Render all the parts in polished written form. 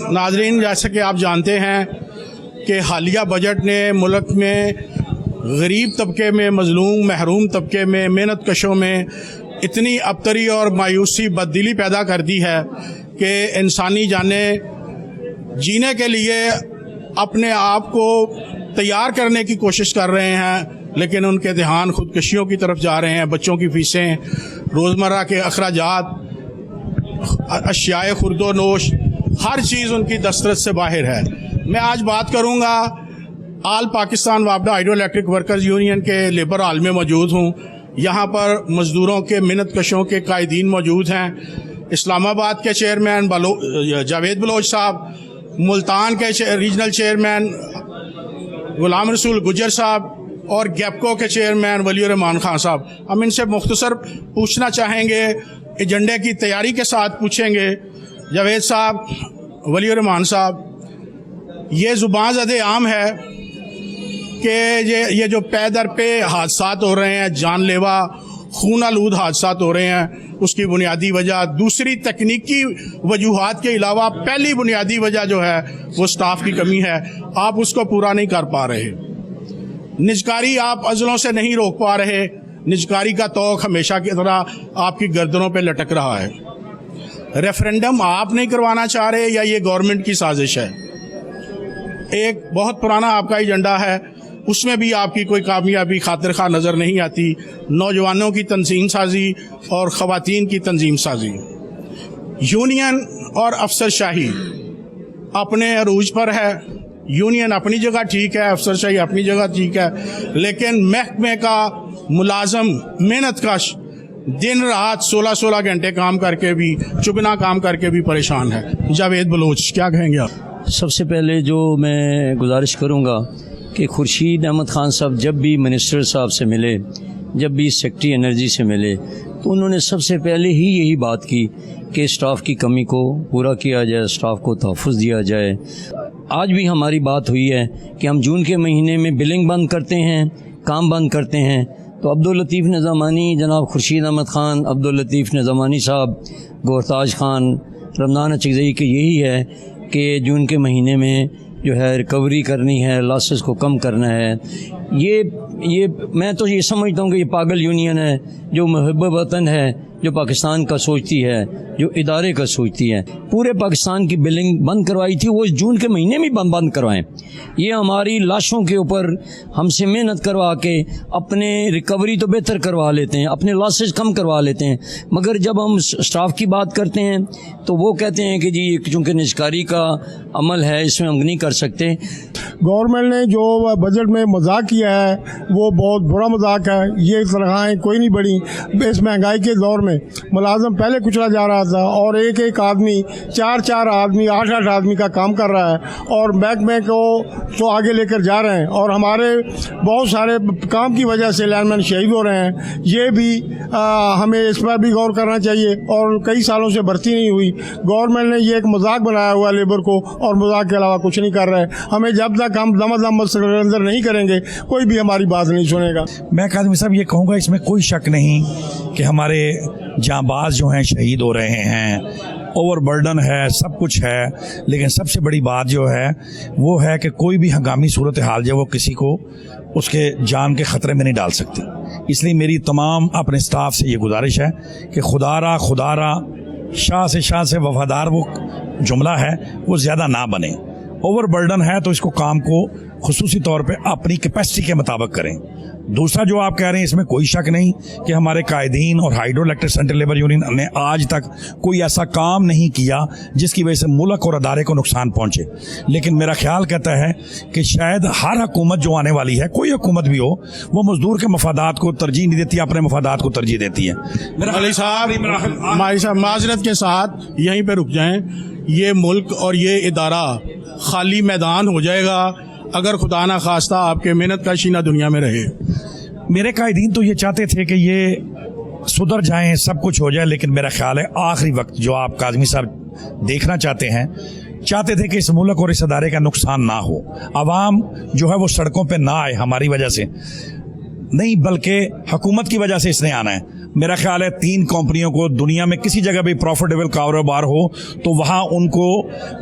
नाज़रीन, जैसे कि आप जानते हैं कि हालिया बजट ने मुल्क में गरीब तबके में, मजलूम महरूम तबके में, मेहनत कशों में इतनी अबतरी और मायूसी बददिली पैदा कर दी है कि इंसानी जानें जीने के लिए अपने आप को तैयार करने की कोशिश कर रहे हैं, लेकिन उनके ध्यान खुदकशियों की तरफ जा रहे हैं। बच्चों की फ़ीसें, रोज़मर्रा के अखराजात, अशियाए खुर्दो नोश, हर चीज़ उनकी दस्तरस से बाहर है। मैं आज बात करूँगा आल पाकिस्तान वापडा हाइड्रो इलेक्ट्रिक वर्कर्स यूनियन के लेबर हॉल में मौजूद हूँ। यहाँ पर मज़दूरों के, मिन्नत कशों के कायदीन मौजूद हैं। इस्लामाबाद के चेयरमैन जावेद बलोच साहब, मुल्तान के रीजनल चेयरमैन गुलाम रसूल गुजर साहब और गैपको के चेयरमैन वली रहमान खान साहब। हम इनसे मुख्तसर पूछना चाहेंगे, एजेंडे की तैयारी के साथ पूछेंगे। जावेद साहब, वली रहमान साहब, ये ज़ुबान ज़दे आम है कि ये जो पे दर पे हादसात हो रहे हैं, जानलेवा खून आलूद हादसात हो रहे हैं, उसकी बुनियादी वजह दूसरी तकनीकी वजूहात के अलावा पहली बुनियादी वजह जो है वो स्टाफ की कमी है। आप उसको पूरा नहीं कर पा रहे। निजकारी आप अजलों से नहीं रोक पा रहे। निजकारी का तौक हमेशा की तरह आपकी गर्दनों पे लटक रहा है। रेफरेंडम आप नहीं करवाना चाह रहे या ये गवर्नमेंट की साजिश है? एक बहुत पुराना आपका एजेंडा है, उसमें भी आपकी कोई कामयाबी खातिर खा नज़र नहीं आती। नौजवानों की तंजीम साजी और ख़वातीन की तंजीम साजी, यूनियन और अफसरशाही अपने अरूज पर है। यूनियन अपनी जगह ठीक है, अफसरशाही अपनी जगह ठीक है, लेकिन महकमे का मुलाजम मेहनत कश दिन रात 16-16 घंटे काम करके भी, चुगना काम करके भी परेशान है। जावेद बलोच, क्या कहेंगे आप? सबसे पहले जो मैं गुजारिश करूँगा कि खुर्शीद अहमद ख़ान साहब जब भी मिनिस्टर साहब से मिले, जब भी सेक्रेटरी एनर्जी से मिले, तो उन्होंने सबसे पहले ही यही बात की कि स्टाफ की कमी को पूरा किया जाए, स्टाफ को तहफ़्फ़ुज़ दिया जाए। आज भी हमारी बात हुई है कि हम जून के महीने में बिलिंग बंद करते हैं, काम बंद करते हैं। तो अब्दुल लतीफ़ निज़ामानी, जनाब खुर्शीद अहमद ख़ान, अब्दुल लतीफ़ निज़ामानी साहब, गौरताज ख़ान, रमज़ान अचकज़ई के यही है कि जून के महीने में जो है रिकवरी करनी है, लॉसेस को कम करना है। ये मैं तो ये समझता हूँ कि ये पागल यूनियन है जो मुहब्ब वतन है, जो पाकिस्तान का सोचती है, जो इदारे का सोचती है। पूरे पाकिस्तान की बिलिंग बंद करवाई थी, वो जून के महीने में बंद करवाएं। ये हमारी लाशों के ऊपर हमसे मेहनत करवा के अपने रिकवरी तो बेहतर करवा लेते हैं, अपने लॉसेस कम करवा लेते हैं, मगर जब हम स्टाफ की बात करते हैं तो वो कहते हैं कि जी चूँकि निजकारी का अमल है, इसमें हम नहीं कर सकते। गवर्नमेंट ने जो बजट में मजाक किया है वो बहुत बुरा मजाक है। ये तनख्वाहें कोई नहीं बढ़ी। इस महंगाई के दौर में मुलाजम पहले कुचला जा रहा था और एक एक आदमी, चार आदमी, 8 आदमी का काम कर रहा है और महकमे को तो आगे लेकर जा रहे हैं। और हमारे बहुत सारे काम की वजह से लाइनमैन शहीद हो रहे हैं। ये भी हमें इस पर भी गौर करना चाहिए। और कई सालों से भर्ती नहीं हुई। गवर्नमेंट ने ये एक मजाक बनाया हुआ लेबर को और मजाक के अलावा कुछ नहीं कर रहे। हमें जब तक हम दम अंदर नहीं करेंगे कोई भी हमारी बात नहीं सुनेगा। मैं काज़मी साहब ये कहूँगा, इसमें कोई शक नहीं कि हमारे जांबाज जो हैं शहीद हो रहे हैं, ओवरबर्डन है, सब कुछ है, लेकिन सबसे बड़ी बात जो है वो है कि कोई भी हंगामी सूरत हाल जो वो किसी को उसके जान के ख़तरे में नहीं डाल सकती। इसलिए मेरी तमाम अपने स्टाफ से ये गुजारिश है कि खुदारा शाह से वफादार वो जुमला है वो ज़्यादा ना बने। ओवरबर्डन है तो इसको काम को खुसूसी तौर पे अपनी कैपेसिटी के मुताबिक करें। दूसरा जो आप कह रहे हैं, इसमें कोई शक नहीं कि हमारे कायदीन और hydro electric central labour union ने आज तक कोई ऐसा काम नहीं किया जिसकी वजह से मुल्क और अदारे को नुकसान पहुंचे। लेकिन मेरा ख्याल कहता है कि शायद हर हुकूमत जो आने वाली है, कोई हुकूमत भी हो, वो मजदूर के मफादात को तरजीह नहीं देती, अपने मफादात को तरजीह देती है। साहब माजरत के साथ यहीं पर रुक जाएं। ये मुल्क और ये इदारा खाली मैदान हो जाएगा अगर खुदा ना खास्ता आपके मेहनत का शीना दुनिया में रहे। मेरे कायदीन तो ये चाहते थे कि ये सुधर जाएं, सब कुछ हो जाए, लेकिन मेरा ख्याल है आखिरी वक्त जो आप काज़मी साहब देखना चाहते थे कि इस मुल्क और इस अदारे का नुकसान ना हो, आवाम जो है वो सड़कों पे ना आए हमारी वजह से नहीं, बल्कि हुकूमत की वजह से इसने आना है। मेरा ख्याल है 3 कंपनियों को दुनिया में किसी जगह भी प्रॉफिटेबल कारोबार हो तो वहाँ उनको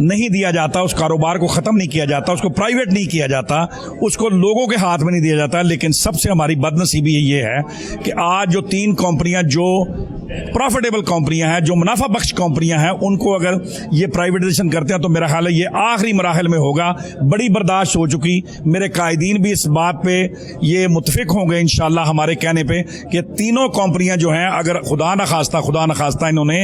नहीं दिया जाता, उस कारोबार को ख़त्म नहीं किया जाता, उसको प्राइवेट नहीं किया जाता, उसको लोगों के हाथ में नहीं दिया जाता। लेकिन सबसे हमारी बदनसीबी ये है कि आज जो 3 कंपनियां जो प्रॉफिटेबल कंपनियां हैं, जो मुनाफा बख्श कंपनियां हैं, उनको अगर ये प्राइवेटाइजेशन करते हैं तो मेरा ख्याल है ये आखिरी मराहल में होगा। बड़ी बर्दाश्त हो चुकी, मेरे कायदीन भी इस बात पे ये मुतफिक होंगे इंशाल्लाह हमारे कहने पे कि तीनों कंपनियां जो हैं अगर खुदा न खास्ता इन्होंने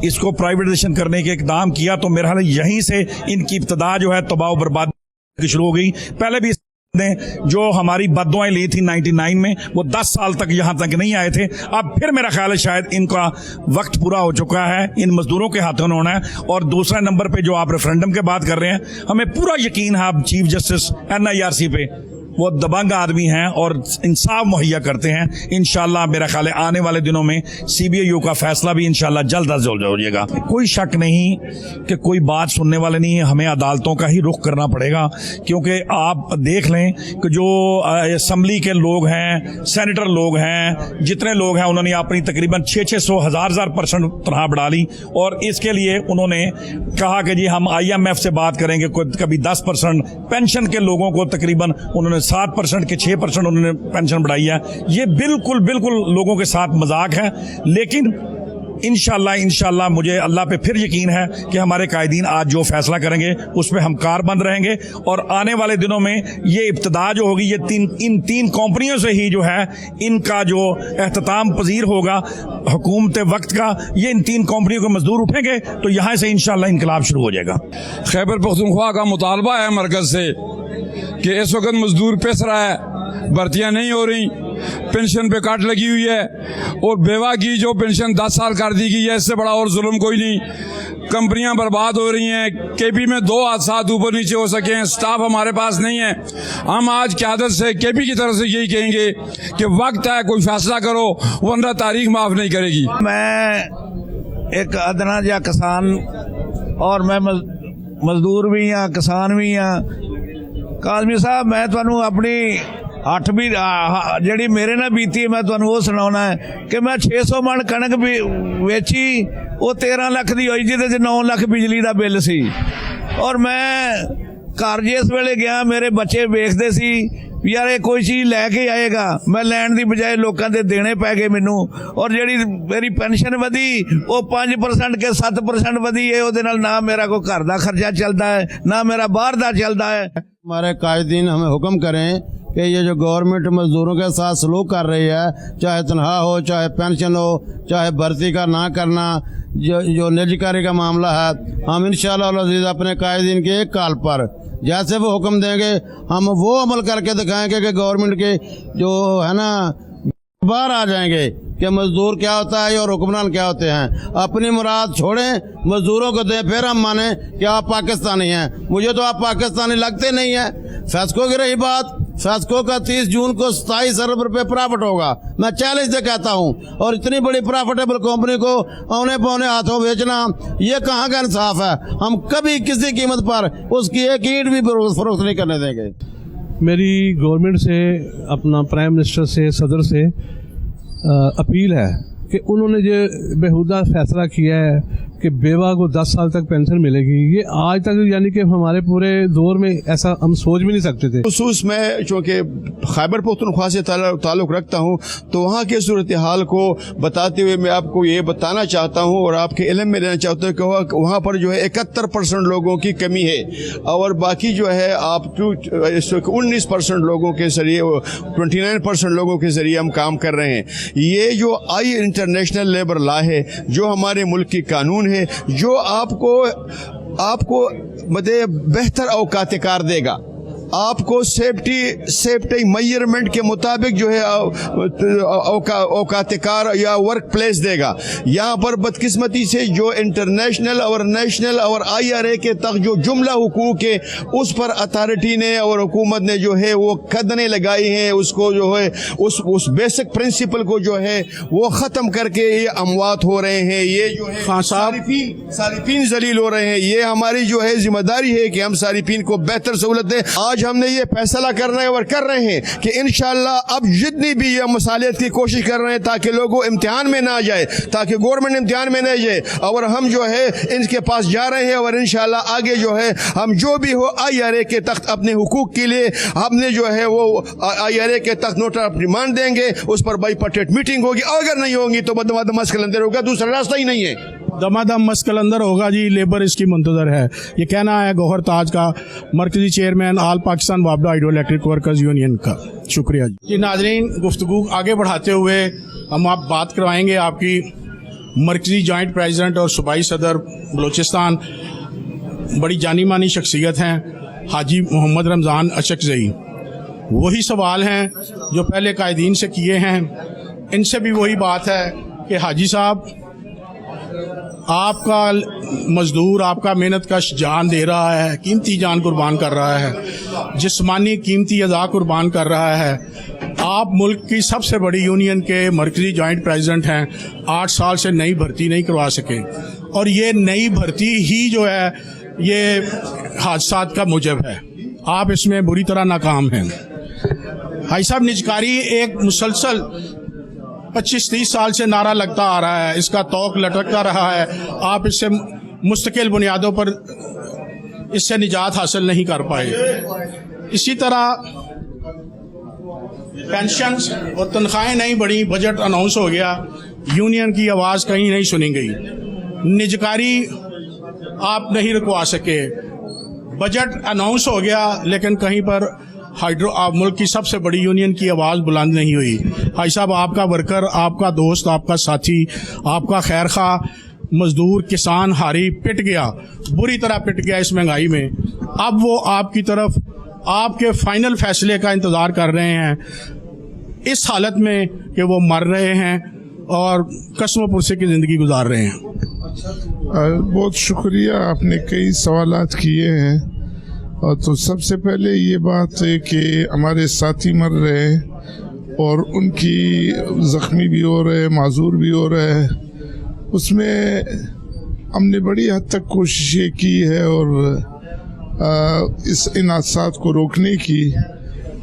इसको प्राइवेटाइजेशन करने के इक़दाम किया तो मेरा ख्याल यहीं से इनकी इब्तिदा जो है तबाह बर्बाद शुरू हो गई। पहले भी ने जो हमारी बद्दुआएं ली थी 99 में वो 10 साल तक यहाँ तक नहीं आए थे। अब फिर मेरा ख्याल है शायद इनका वक्त पूरा हो चुका है, इन मजदूरों के हाथों में होना है। और दूसरा नंबर पे जो आप रेफरेंडम के बात कर रहे हैं, हमें पूरा यकीन है आप चीफ जस्टिस NIRC पे, वो दबंग आदमी हैं और इंसाफ मुहैया करते हैं। इंशाल्लाह मेरा ख्याल है आने वाले दिनों में CBIO का फैसला भी इंशाल्लाह जल्द अज जल्द हो जाएगा। कोई शक नहीं कि कोई बात सुनने वाले नहीं है, हमें अदालतों का ही रुख करना पड़ेगा। क्योंकि आप देख लें कि जो असम्बली के लोग हैं, सेनेटर लोग हैं, जितने लोग हैं उन्होंने अपनी तकरीबन 600 हज़ार % तनख्वाह बढ़ा ली। और इसके लिए उन्होंने कहा कि जी हम IMF से बात करेंगे, कभी 10%। पेंशन के लोगों को तकरीबन उन्होंने 7% के 6% उन्होंने पेंशन बढ़ाई है। ये बिल्कुल लोगों के साथ मजाक है। लेकिन इंशाल्लाह मुझे अल्लाह पे फिर यकीन है कि हमारे कायदीन आज जो फैसला करेंगे उस पर हम कारबंद रहेंगे। और आने वाले दिनों में ये इब्तिदा जो होगी ये इन तीन कंपनियों से ही जो है इनका जो एहतमाम पजीर होगा हुकूमत वक्त का, ये इन 3 कंपनियों के मजदूर उठेंगे तो यहाँ से इंशाल्लाह इनकलाब शुरू हो जाएगा। खैबर पख्तूनख्वा का मुतालबा है मरकज से कि इस वक्त मजदूर पिस रहा है, भर्तियाँ नहीं हो रही, पेंशन पे काट लगी हुई है और बेवा की जो पेंशन 10 साल कर दी गई है, इससे बड़ा और जुल्म कोई नहीं। कंपनियां बर्बाद हो रही हैं, KP में 2 हादसा ऊपर नीचे हो सके हैं, स्टाफ हमारे पास नहीं है। हम आज क़यादत से KP की तरफ से यही कहेंगे कि वक्त है, कोई फैसला करो वरना तारीख माफ नहीं करेगी। मैं एक अदना जा किसान और मैं मजदूर भी हाँ, किसान भी हाँ। काजमी साहब मैं तुहानू अपनी 8ਵੀਂ ਜਿਹੜੀ ਮੇਰੇ ਨਾਲ ਬੀਤੀ ਮੈਂ ਤੁਹਾਨੂੰ ਉਹ ਸੁਣਾਉਣਾ ਹੈ ਕਿ ਮੈਂ 600 ਮਣ ਕਣਕ ਵੀ ਵੇਚੀ, ਉਹ 13 ਲੱਖ ਦੀ ਹੋਈ ਜਿਹਦੇ 'ਚ 9 ਲੱਖ ਬਿਜਲੀ ਦਾ ਬਿੱਲ ਸੀ। ਔਰ ਮੈਂ ਘਰ ਜਿਸ ਵੇਲੇ ਗਿਆ ਮੇਰੇ ਬੱਚੇ ਵੇਖਦੇ ਸੀ ਯਾਰ ਇਹ ਕੋਈ ਚੀਜ਼ ਲੈ ਕੇ ਆਏਗਾ, ਮੈਂ ਲੈਣ ਦੀ ਬਜਾਏ ਲੋਕਾਂ ਦੇ ਦੇਣੇ ਪੈ ਗਏ ਮੈਨੂੰ। ਔਰ ਜਿਹੜੀ ਮੇਰੀ ਪੈਨਸ਼ਨ ਵਧੀ ਉਹ 5% ਕੇ 7% ਵਧੀ ਹੈ, ਉਹਦੇ ਨਾਲ ਨਾ ਮੇਰਾ ਕੋਈ ਘਰ ਦਾ ਖਰਚਾ ਚੱਲਦਾ ਹੈ ਨਾ ਮੇਰਾ ਬਾਹਰ ਦਾ ਚੱਲਦਾ ਹੈ। हमारे कायदीन हमें हुक्म करें कि ये जो गवर्नमेंट मजदूरों के साथ सलूक कर रही है, चाहे तनख्वाह हो, चाहे पेंशन हो, चाहे भर्ती का ना करना, जो निजीकारी का मामला है, हम इंशाअल्लाह अज़ीज़ अपने कायदीन के एक कॉल पर जैसे वो हुक्म देंगे हम वो अमल करके दिखाएंगे कि गवर्नमेंट के जो है ना बाहर आ जाएंगे कि मजदूर क्या होता है और हुक्मरान क्या होते हैं। अपनी मुराद छोड़ें, मजदूरों को दें, फिर हम माने कि आप पाकिस्तानी हैं। मुझे तो आप पाकिस्तानी लगते नहीं हैं। फैसको की रही बात, फैसको का 30 जून को 27 अरब रुपए प्रॉफिट होगा, मैं चैलेंज से कहता हूँ। और इतनी बड़ी प्रॉफिटेबल कंपनी को औने पौने हाथों बेचना, ये कहाँ का इंसाफ है। हम कभी किसी कीमत पर उसकी एक ईंट भी फरोख्त नहीं करने देंगे। मेरी गवर्नमेंट से, अपना प्राइम मिनिस्टर से, सदर से अपील है कि उन्होंने जो बेहुदा फैसला किया है कि बेवा को 10 साल तक पेंशन मिलेगी, ये आज तक यानी कि हमारे पूरे दौर में ऐसा हम सोच भी नहीं सकते थे। खुसूस मैं चूँकि खैबर पख्तूनख्वा से ताल्लुक़ रखता हूँ तो वहाँ के सूरत हाल को बताते हुए मैं आपको ये बताना चाहता हूँ और आपके इल्म में लेना चाहता हूँ कि वहाँ पर जो है 71% लोगों की कमी है और बाकी जो है आप 19% लोगों के जरिए, 29% लोगों के जरिए हम काम कर रहे हैं। ये जो इंटरनेशनल लेबर लॉ है, जो हमारे मुल्क की कानून है, जो आपको बेहतर औकात कार देगा, आपको सेफ्टी मेजरमेंट के मुताबिक जो है औकात कार या वर्क प्लेस देगा। यहाँ पर बदकिस्मती से जो इंटरनेशनल और नेशनल और IRA के तक जो जुमला हुकूक है उस पर अथॉरिटी ने और हुकूमत ने जो है वो कदने लगाई हैं, उसको जो है उस बेसिक प्रिंसिपल को जो है वो ख़त्म करके ये अमवात हो रहे हैं। ये जो है सारिफीन जलील हो रहे हैं। ये हमारी जो है जिम्मेदारी है कि हम सारिफीन को बेहतर सहूलत दें। आज آج ہم نے یہ فیصلہ کرنا ہے اور کر رہے ہیں کہ انشاءاللہ اب جتنی بھی یہ مصالحت کی کوشش کر رہے ہیں تاکہ لوگوں امتحان میں نہ آ جائے, تاکہ گورنمنٹ امتحان میں نہ جائے, اور ہم جو ہے ان کے پاس جا رہے ہیں اور انشاءاللہ آگے جو ہے ہم جو بھی ہو IRA کے تحت اپنے حقوق کے لیے ہم نے جو ہے وہ IRA کے تحت نوٹس آف ڈیمانڈ دیں گے, اس پر بائی پارٹیٹ میٹنگ ہوگی, اگر نہیں ہوگی تو بدمادم مسئلہ اندر ہوگا, دوسرا راستہ ہی نہیں ہے. دمادم مسکل اندر ہوگا جی, لیبر اس کی منتظر ہے. یہ کہنا ہے گوہر تاج کا, مرکزی چیئرمین آل پاکستان وابڈہ ہائیڈرو الیکٹرک ورکرز یونین کا. شکریہ جی. ناظرین, گفتگو آگے بڑھاتے ہوئے ہم آپ بات کروائیں گے آپ کی مرکزی جوائنٹ پریزیڈنٹ اور صوبائی صدر بلوچستان, بڑی جانی مانی شخصیت ہیں, حاجی محمد رمضان اچکزئی. وہی سوال ہیں جو پہلے قائدین سے کیے ہیں, ان سے بھی وہی بات ہے کہ حاجی صاحب آپ کا مزدور آپ کا محنت کش جان دے رہا ہے, قیمتی جان قربان کر رہا ہے, جسمانی قیمتی اعضاء قربان کر رہا ہے. آپ ملک کی سب سے بڑی یونین کے مرکزی جوائنٹ پریزیڈنٹ ہیں, 8 سال سے نئی بھرتی نہیں کروا سکے, اور یہ نئی بھرتی ہی جو ہے یہ حادثات کا موجب ہے. آپ اس میں بری طرح ناکام ہیں. بھائی صاحب, نجکاری ایک مسلسل 25-30 سال سے نعرہ لگتا آ رہا ہے, اس کا توق لٹکتا رہا ہے, آپ اس سے مستقل بنیادوں پر اس سے نجات حاصل نہیں کر پائے. اسی طرح پینشنز اور تنخواہیں نہیں بڑھی, بجٹ اناؤنس ہو گیا, یونین کی آواز کہیں نہیں سنی گئی. نجکاری آپ نہیں رکوا سکے, بجٹ اناؤنس ہو گیا لیکن کہیں پر ملک کی سب سے بڑی یونین کی آواز بلند نہیں ہوئی. بھائی صاحب, آپ کا ورکر, آپ کا دوست, آپ کا ساتھی, آپ کا خیر خواہ مزدور کسان ہاری پٹ گیا, بری طرح پٹ گیا اس مہنگائی میں. اب وہ آپ کی طرف آپ کے فائنل فیصلے کا انتظار کر رہے ہیں, اس حالت میں کہ وہ مر رہے ہیں اور قسم و پرسے کی زندگی گزار رہے ہیں. بہت شکریہ, آپ نے کئی سوالات کیے ہیں. اور تو سب سے پہلے یہ بات ہے کہ ہمارے ساتھی مر رہے ہیں اور ان کی زخمی بھی ہو رہے, معذور بھی ہو رہے ہیں. اس میں ہم نے بڑی حد تک کوششیں کی ہے اور ان حادثات کو روکنے کی,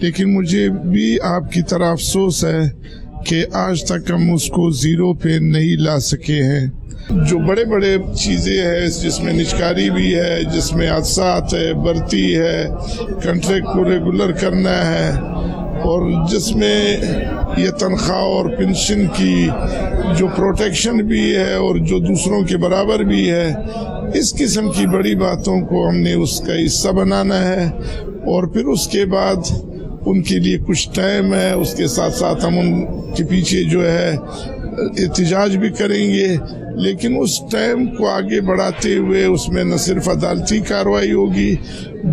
لیکن مجھے بھی آپ کی طرح افسوس ہے کہ آج تک ہم اس کو زیرو پہ نہیں لا سکے ہیں. جو بڑے بڑے چیزیں ہیں جس میں نجکاری بھی ہے, جس میں حادثات ہے, بھرتی ہے, کنٹریکٹ کو ریگولر کرنا ہے, اور جس میں یہ تنخواہ اور پنشن کی جو پروٹیکشن بھی ہے اور جو دوسروں کے برابر بھی ہے, اس قسم کی بڑی باتوں کو ہم نے اس کا حصہ بنانا ہے. اور پھر اس کے بعد ان کے لیے کچھ ٹائم ہے, اس کے ساتھ ساتھ ہم ان کے پیچھے جو ہے احتجاج بھی کریں گے, لیکن اس ٹائم کو آگے بڑھاتے ہوئے اس میں نہ صرف عدالتی کارروائی ہوگی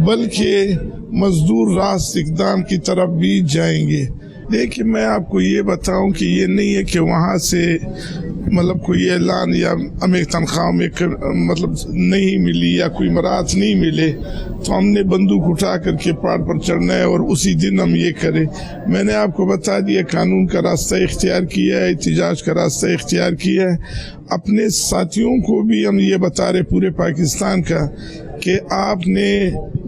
بلکہ مزدور راست اقدام کی طرف بھی جائیں گے. دیکھیں, میں آپ کو یہ بتاؤں کہ یہ نہیں ہے کہ وہاں سے مطلب کوئی اعلان یا ہمیں تنخواہ میں مطلب نہیں ملی یا کوئی مراحت نہیں ملے تو ہم نے بندوق اٹھا کر کے پہاڑ پر چڑھنا ہے اور اسی دن ہم یہ کریں. میں نے آپ کو بتا دیا قانون کا راستہ اختیار کیا ہے, احتجاج کا راستہ اختیار کیا ہے. اپنے ساتھیوں کو بھی ہم یہ بتا رہے پورے پاکستان کا کہ آپ نے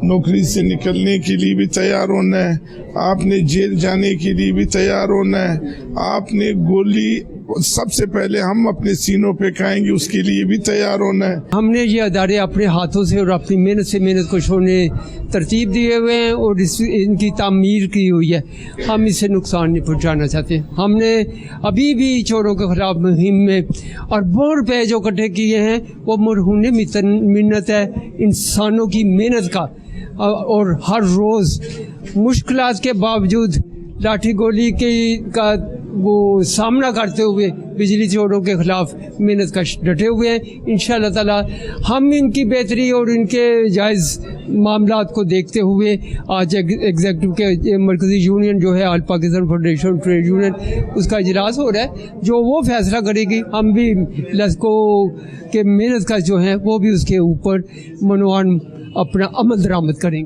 نوکری سے نکلنے کے لیے بھی تیار ہونا ہے, آپ نے جیل جانے کے لیے بھی تیار ہونا ہے, آپ نے گولی سب سے پہلے ہم اپنے سینوں پہ کھائیں گے اس کے لیے بھی تیار ہونا ہے. ہم نے یہ ادارے اپنے ہاتھوں سے اور اپنی محنت سے محنت کشوں نے ترتیب دیے ہوئے ہیں اور ان کی تعمیر کی ہوئی ہے. ہم اسے نقصان نہیں پہنچانا چاہتے. ہم نے ابھی بھی چوروں کے خلاف مہم میں اربوں روپے جو اکٹھے کیے ہیں وہ مرہون منت ہے انسانوں کی محنت کا, اور ہر روز مشکلات کے باوجود لاٹھی گولی کا وہ سامنا کرتے ہوئے بجلی چوروں کے خلاف محنت کا ڈٹے ہوئے ہیں. انشاءاللہ تعالی ہم ان کی بہتری اور ان کے جائز معاملات کو دیکھتے ہوئے آج ایگزیکٹو کے مرکزی یونین جو ہے آل پاکستان فیڈریشن ٹریڈ یونین, اس کا اجلاس ہو رہا ہے, جو وہ فیصلہ کرے گی. ہم بھی لسکو کے محنت کا جو ہے وہ بھی اس کے اوپر منوان اپنا عمل درآمد کریں گے.